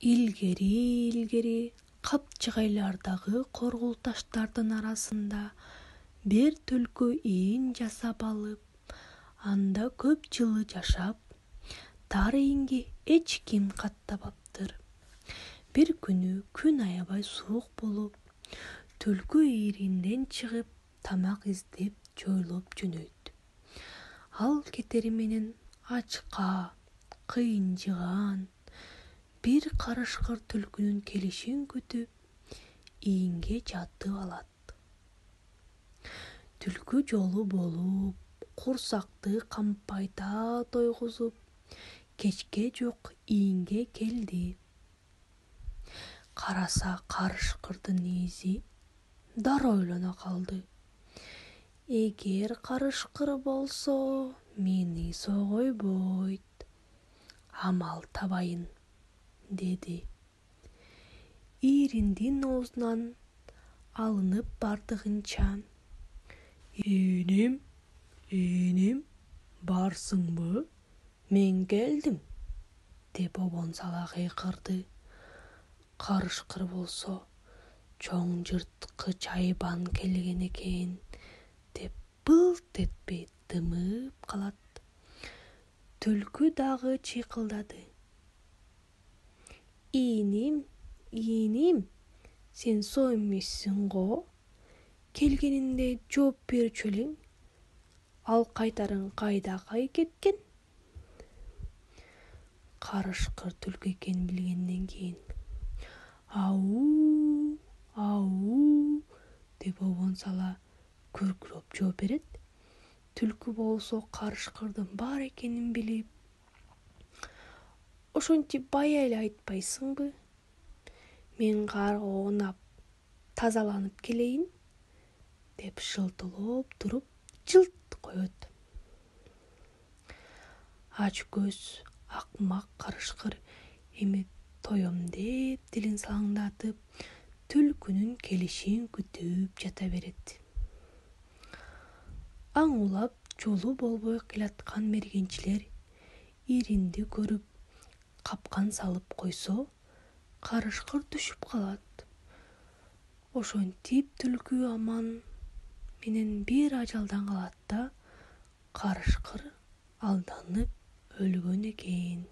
Илгери капчыгайлардагы коргулташтардын арасында бир түлкү ийин жасап алып, анда көп жылы жашап, тар ийинге эч ким каттабаптыр. Бир күнү күн аябай суук болуп, түлкү ийиринден чыгып, тамак издеп жойлоп жөнөйт. Ал кетери менен ачка, кыйынжыган, бир карышкыр түлкүнүн келишин күтүп, ийинге жатып алат. Түлкү жолу болуп, курсакты кампайта тойгузуп, кечке жок ийинге келди. Караса карышкырдын ээси дароо ойлоно калды. Эгер карышкыр болсо, мени согойбойт. Амал табайын, деди. Ийириндин оозунан алынып бардыгынча: Ийним, барсыңбы? Мен келдим, деп обон сала кыйкырды. Карышкыр болсо, чоң жырткыч айбан келген экен, деп былт этпей тымып калат. Түлкү дагы чыйкылдады. Ийним, сен соо эмессиң го? Келгениңде жооп берчү элең. Ал кайтарың кайда кеткен? Карышкыр түлкү экенин билгенден кийин: Ау, деп обон сала күркүрөп жооп берет. Түлкү болсо карышкырдын бар экенин билип: Ошентип бая эле айтпайсыңбы? Мен карга оонап, тазаланып келейин, деп шылтылоп туруп жылт коет. Ач көз, акмак карышкыр эми тоем деп дилин салаңдатып, түлкүнүн келишин күтүп жата берет. Аң улап жолу болбой келаткан мергенчилер иринди көрүп, капкан салып койсо, карышкыр түшүп калат. Ошентип түлкү аман менен бир ажалдан калат да, карышкыр алданып өлгөн экен.